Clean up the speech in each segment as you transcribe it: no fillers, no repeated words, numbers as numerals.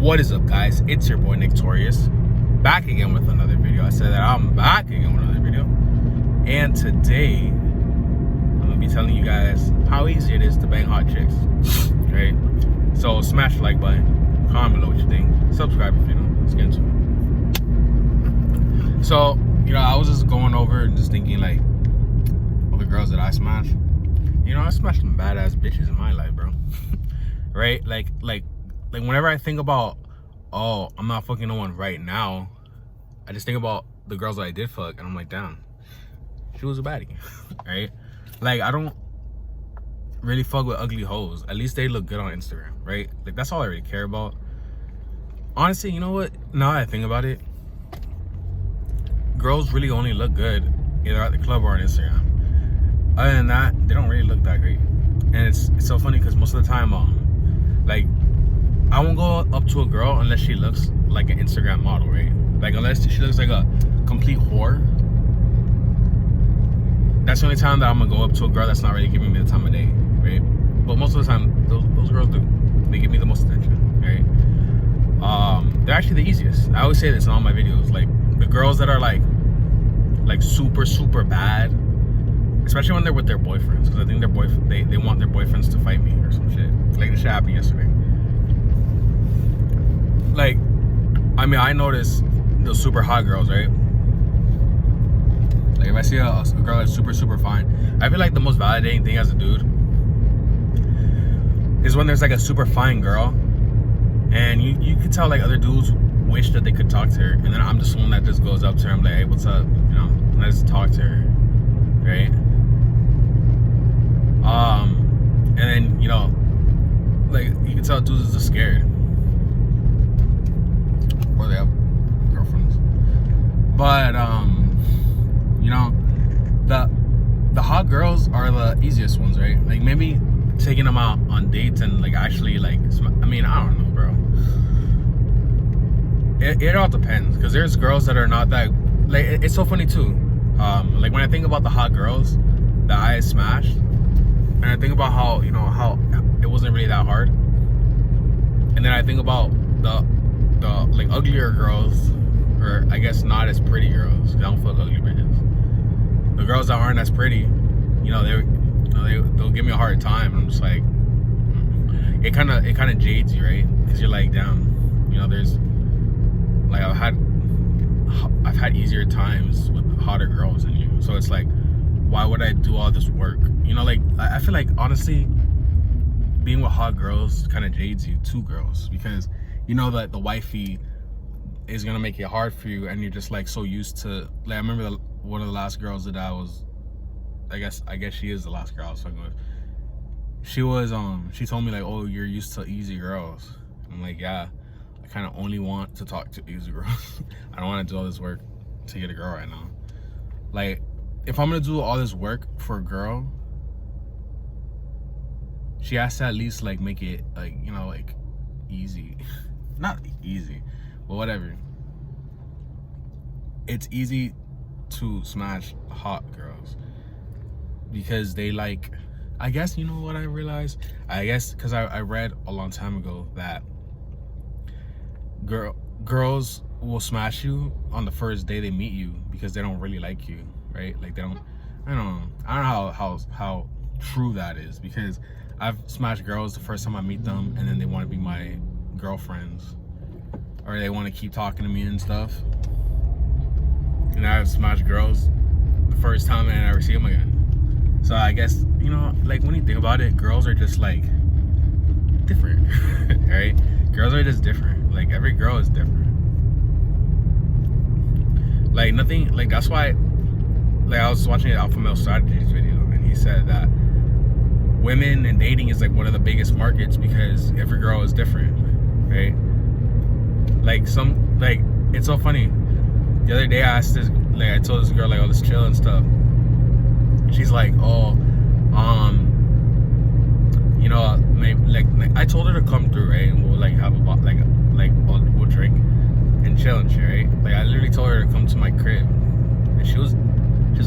What is up, guys? It's your boy Nick Torius, back again with another video. I said that I'm back again with another video, and today I'm gonna be telling you guys how easy it is to bang hot chicks. Right? So smash the like button, comment below what you think, subscribe if you know. Let's get into it. So I was just going over and just thinking like all the girls that I smashed. I smashed some badass bitches in my life, bro. Right? Like whenever I think about, oh, I'm not fucking no one right now, I just think about the girls that I did fuck, and I'm like, damn, she was a baddie. Right? Like, I don't really fuck with ugly hoes. At least they look good on Instagram, right? Like, that's all I really care about. Honestly, you know what? Now that I think about it, girls really only look good either at the club or on Instagram. Other than that, they don't really look that great. And it's so funny because most of the time, like, I won't go up to a girl unless she looks like an Instagram model, right? Like, unless she looks like a complete whore. That's the only time that I'm gonna go up to a girl that's not really giving me the time of day, right? But most of the time, those girls do. They give me the most attention, right? They're actually the easiest. I always say this in all my videos. Like, the girls that are like super, super bad, especially when they're with their boyfriends, because I think their they want their boyfriends to fight me or some shit. Like, this shit happened yesterday. Like, I mean, I notice those super hot girls, right? Like, if I see a girl that's super, super fine, I feel like the most validating thing as a dude is when there's like a super fine girl, and you can tell like other dudes wish that they could talk to her, and then I'm just one that just goes up to her. I'm like, hey, what's up? And I just talk to her, right? And then like, you can tell dudes are just scared, or they have girlfriends. But the hot girls are the easiest ones, right? Like, maybe taking them out on dates and like actually like, I mean, I don't know, bro. It all depends, because there's girls that are not that, like, it's so funny too. Like, when I think about the hot girls that I smashed, and I think about how how it wasn't really that hard, and then I think about the like uglier girls, or I guess not as pretty girls, 'cause I don't fuck ugly bitches. The girls that aren't as pretty, they'll give me a hard time, and I'm just like, it kind of jades you, right? Because you're like, damn, there's like, I've had easier times with hotter girls than you, so it's like, why would I do all this work? Like, I feel like, honestly, being with hot girls kind of jades you to girls, because that the wifey is gonna make it hard for you, and you're just like so used to, like, I remember one of the last girls that I was, I guess she is the last girl I was fucking with. She was she told me like, oh, you're used to easy girls. I'm like, yeah, I kind of only want to talk to easy girls. I don't want to do all this work to get a girl right now. Like, if I'm gonna do all this work for a girl, she has to at least like make it like, like, easy. Not easy, but whatever. It's easy to smash hot girls because they like, I guess, what I realized? I guess because I read a long time ago that girls will smash you on the first day they meet you because they don't really like you, right? Like, they don't, I don't know how true that is, because I've smashed girls the first time I meet them, and then they want to be my girlfriends, or they want to keep talking to me and stuff. And I've smashed girls the first time and I never see them again. So I guess, like, when you think about it, girls are just like different. Right? Girls are just different. Like, every girl is different. Like, nothing, like, that's why, like, I was watching an Alpha Male Strategies video, and he said that women and dating is like one of the biggest markets because every girl is different, right? Like, it's so funny. The other day I told this girl, like, oh, let's chill and stuff. She's like, oh, maybe, like I told her to come through, right? And we'll like have we'll drink and chill and shit, right? Like, I literally told her to come to my crib, and she's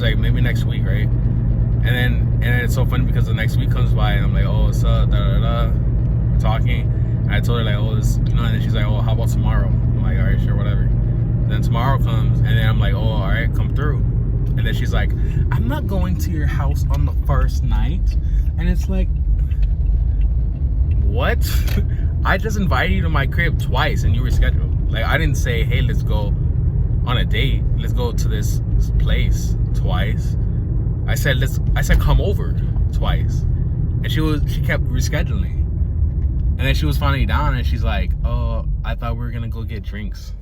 like, maybe next week, right? And then it's so funny because the next week comes by, and I'm like, oh, what's up, da da da, we're talking, and I told her like, oh, this, and then she's like, oh, how tomorrow. I'm like, all right, sure, whatever. Then tomorrow comes, and then I'm like, oh, all right, come through. And then she's like, I'm not going to your house on the first night. And it's like, what? I just invited you to my crib twice and you rescheduled. Like, I didn't say, hey, let's go on a date. Let's go to this place twice. I said come over twice. And she kept rescheduling. And then she was finally down and she's like, oh, I thought we were gonna go get drinks.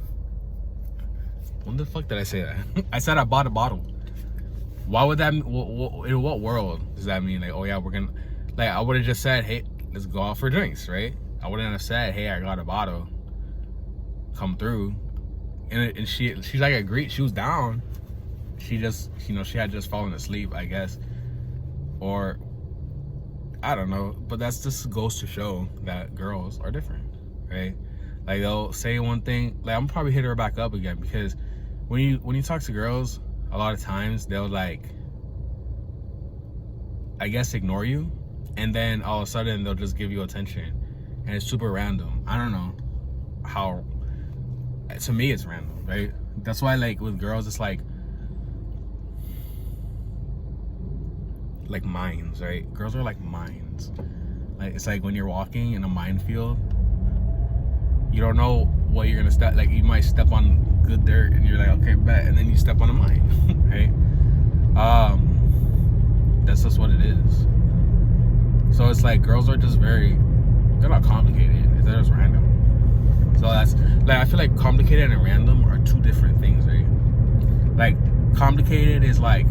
When the fuck did I say that? I said I bought a bottle. Why would that, in what world does that mean? Like, oh yeah, we're gonna, like, I would have just said, hey, let's go out for drinks, right? I wouldn't have said, hey, I got a bottle, come through. And she's like, agreed, she was down. She just, you know, she had just fallen asleep, I guess. Or, I don't know, but that's just goes to show that girls are different, right? Like, they'll say one thing, like, I'm probably hit her back up again, because when you talk to girls, a lot of times they'll, like, I guess, ignore you, and then all of a sudden they'll just give you attention, and it's super random. I don't know how, to me it's random, right? That's why, like, with girls, it's like mines, right? Girls are like mines. Like, it's like when you're walking in a minefield, you don't know what you're gonna step, like, you might step on good dirt and you're like, okay, bet, and then you step on a mine. Right? That's just what it is. So it's like, girls are just they're not complicated, they're just random. So that's, like, I feel like complicated and random are two different things, right? Like, complicated is like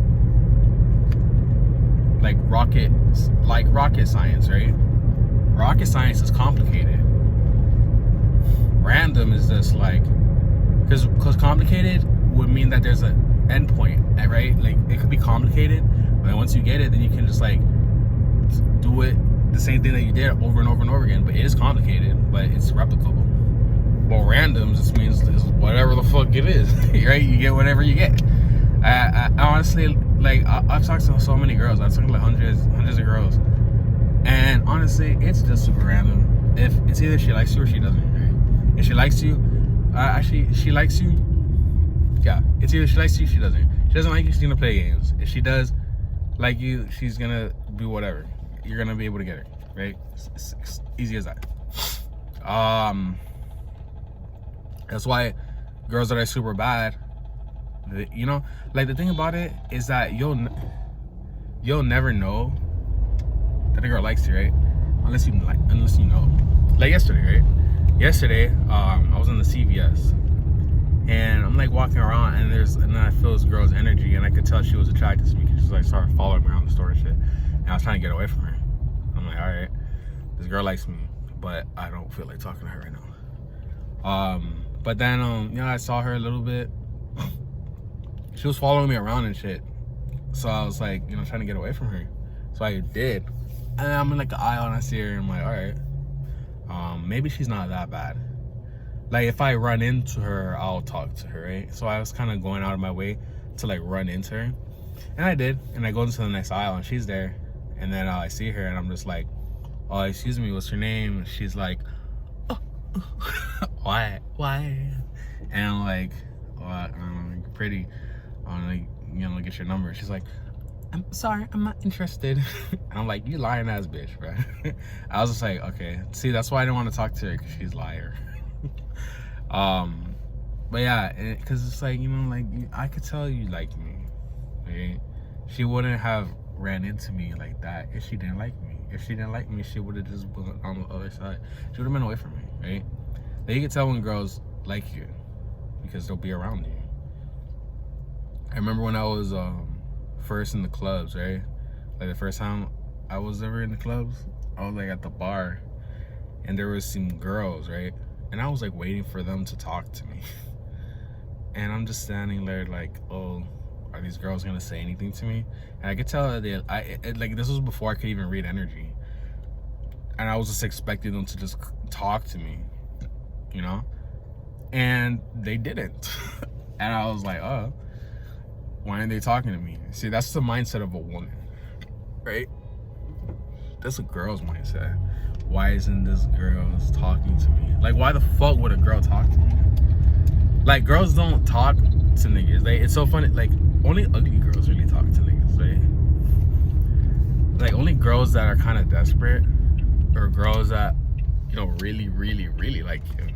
rocket science, right? Rocket science is complicated. Random is just like, because complicated would mean that there's an end point, right? Like, it could be complicated, but once you get it, then you can just, like, do it the same thing that you did over and over and over again. But it is complicated, but it's replicable. Well, random just means it's whatever the fuck it is, right? You get whatever you get. I honestly, like, I've talked to so many girls. I've talked to like hundreds of girls, and honestly, it's just super random. If it's either she likes you or she doesn't, right? If she likes you, she likes you. Yeah, it's either she likes you, she doesn't. She doesn't like you, she's gonna play games. If she does like you, she's gonna do whatever. You're gonna be able to get her, right? It's easy as that. That's why girls that are super bad, you know, like, the thing about it is that you'll never know that a girl likes you, right? Unless you know. Like yesterday, right? Yesterday, I was in the CVS, and I'm like walking around, and then I feel this girl's energy, and I could tell she was attracted to me because she like started following me around the store and shit. And I was trying to get away from her. I'm like, all right, this girl likes me, but I don't feel like talking to her right now. But then, you know, I saw her a little bit. She was following me around and shit. So I was like, you know, trying to get away from her. So I did. And I'm in like the aisle and I see her and I'm like, all right, maybe she's not that bad. Like, if I run into her, I'll talk to her, right? So I was kind of going out of my way to like run into her. And I did. And I go into the next aisle and she's there. And then I see her and I'm just like, oh, excuse me, what's your name? And she's like, oh, why? And I'm like, what? You're pretty. I want to, you know, get your number. She's like, I'm sorry, I'm not interested. And I'm like, you lying ass bitch, bro. I was just like, okay. See, that's why I didn't want to talk to her, because she's a liar. But yeah, because it's like, you know, like, I could tell you like me, right? She wouldn't have ran into me like that if she didn't like me. If she didn't like me, she would have just been on the other side. She would have been away from me, right? Like, you can tell when girls like you because they'll be around you. I remember when I was first in the clubs, right? Like, the first time I was ever in the clubs, I was like at the bar, and there was some girls, right? And I was like waiting for them to talk to me. And I'm just standing there like, oh, are these girls gonna say anything to me? And I could tell that like, this was before I could even read energy. And I was just expecting them to just talk to me, you know? And they didn't. And I was like, oh, why aren't they talking to me? See, that's the mindset of a woman, right? That's a girl's mindset. Why isn't this girl talking to me? Like, why the fuck would a girl talk to Like, girls don't talk to niggas. It's so funny. Like, only ugly girls really talk to niggas, right? Like, only girls that are kind of desperate, or girls that, you know, really, really, really like you,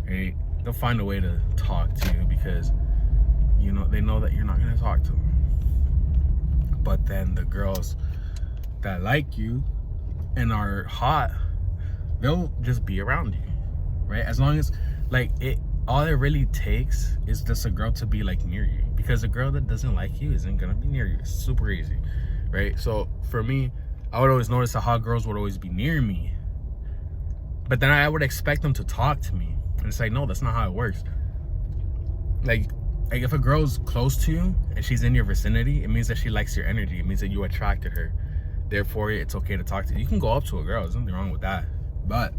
right? They'll find a way to talk to you because, you know, they know that you're not gonna talk to them. But then the girls that like you and are hot, they'll just be around you, right? As long as, like, all it really takes is just a girl to be, like, near you, because a girl that doesn't like you isn't gonna be near you. It's super easy, right? So for me, I would always notice that hot girls would always be near me, but then I would expect them to talk to me, and it's like, no, that's not how it works. Like if a girl's close to you and she's in your vicinity, it means that she likes your energy. It means that you attracted her. Therefore, it's okay to talk to you. You can go up to a girl. There's nothing wrong with that. But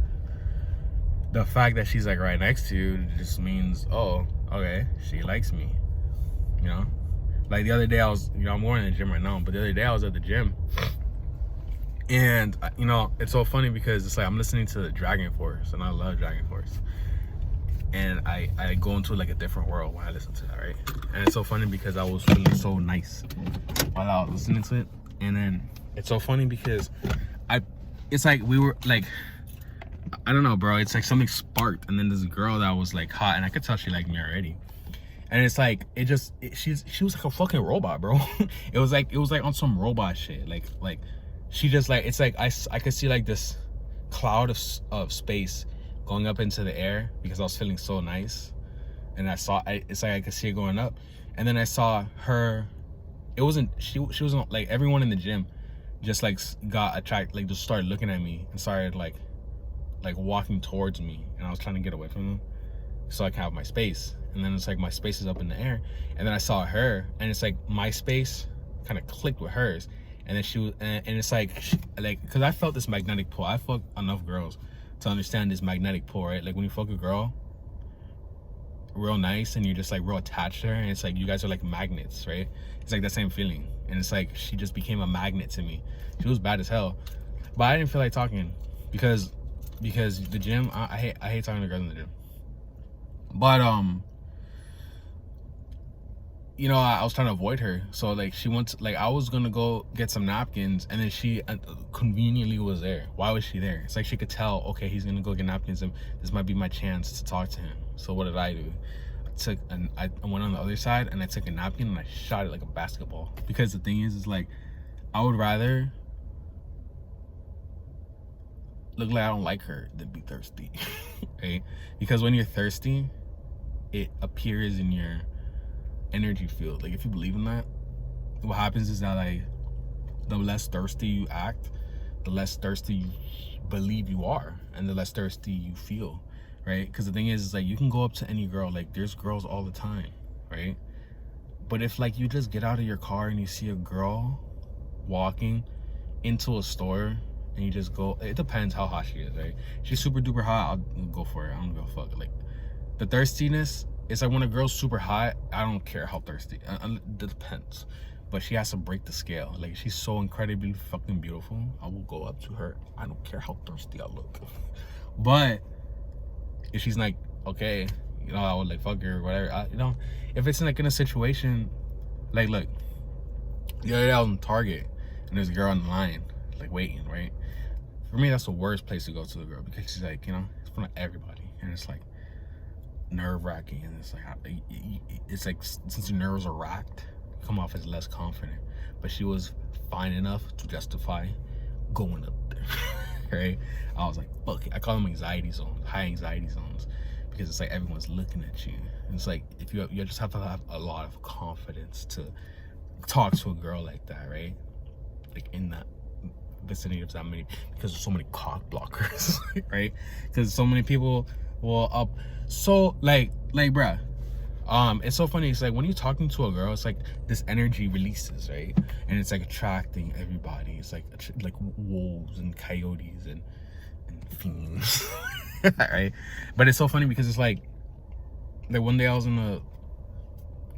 the fact that she's, like, right next to you just means, oh, okay, she likes me. You know? Like, the other day I was, you know, I'm going to the gym right now, but the other day I was at the gym. And, you know, it's so funny because it's like I'm listening to Dragon Force, and I love Dragon Force. And I go into, like, a different world when I listen to that, right? And it's so funny because I was feeling so nice while I was listening to it. And then it's so funny because it's like we were, like, I don't know, bro. It's like something sparked, and then this girl that was, like, hot, and I could tell she liked me already. And it's like she was like a fucking robot, bro. it was like on some robot shit. Like she just, like, it's like I could see, like, this cloud of space going up into the air because I was feeling so nice, and it's like I could see it going up, and then I saw her. It wasn't she wasn't, like, everyone in the gym just, like, got attracted, like, just started looking at me and started like walking towards me, and I was trying to get away from them so I can have my space. And then it's like my space is up in the air, and then I saw her, and it's like my space kind of clicked with hers, and then she was, and it's like because I felt this magnetic pull. I fucked enough girls to understand this magnetic pull, right? Like, when you fuck a girl real nice and you're just, like, real attached to her, and it's like you guys are like magnets, right? It's like that same feeling, and it's like she just became a magnet to me. She was bad as hell, but I didn't feel like talking because the gym, I hate talking to girls in the gym. But you know, I was trying to avoid her, so, like, she went to, like, I was gonna go get some napkins, and then she conveniently was there. Why was she there? It's like she could tell, okay, he's gonna go get napkins, and this might be my chance to talk to him. So what did I do? I went on the other side, and I took a napkin and I shot it like a basketball. Because the thing is like, I would rather look like I don't like her than be thirsty, right? Because when you're thirsty, it appears in your energy field. Like, if you believe in that, what happens is that, like, the less thirsty you act, the less thirsty you believe you are, and the less thirsty you feel, right? Because the thing is like, you can go up to any girl, like, there's girls all the time, right? But if, like, you just get out of your car and you see a girl walking into a store, and you just go, it depends how hot she is, right? She's super duper hot, I'll go for it. I don't give a fuck. Like, the thirstiness, it's like when a girl's super hot, I don't care how thirsty. It depends. But she has to break the scale. Like, she's so incredibly fucking beautiful, I will go up to her. I don't care how thirsty I look. But if she's like, okay, you know, I would, like, fuck her or whatever. You know, if it's, like, in a situation, like, look, the other day I was in Target, and there's a girl on the line, like, waiting, right? For me, that's the worst place to go to the girl, because she's, like, you know, it's in front of everybody, and it's, like, nerve-wracking, and it's like since your nerves are racked, you come off as less confident. But she was fine enough to justify going up there, right? I was like, fuck it. I call them anxiety zones, high anxiety zones, because it's like everyone's looking at you, and it's like, if you just have to have a lot of confidence to talk to a girl like that, right? Like, in that vicinity of that many, because there's so many cock blockers, right? Because so many people will up. So like bruh, it's so funny. It's like when you're talking to a girl, it's like this energy releases, right? And it's like attracting everybody. It's like wolves and coyotes and fiends, right? But it's so funny because it's like one day I was in a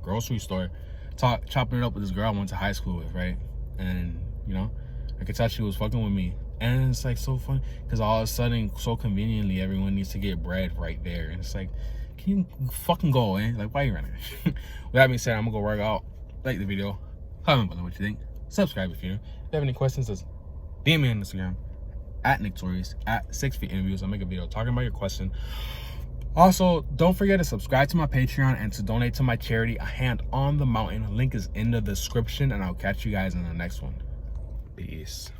grocery store chopping it up with this girl I went to high school with, right? And, you know, I could tell she was fucking with me. And it's like so funny because all of a sudden, so conveniently, everyone needs to get bread right there. And it's like, you fucking go away. Like, why are you running? With that being said, I'm gonna go work out. Like the video, comment below what you think, subscribe if you're new. If you have any questions, just DM me on Instagram at Torius at 6 Feet Interviews. I'll make a video talking about your question. Also, don't forget to subscribe to my Patreon and to donate to my charity, A Hand on the Mountain. Link is in the description, and I'll catch you guys in the next one. Peace.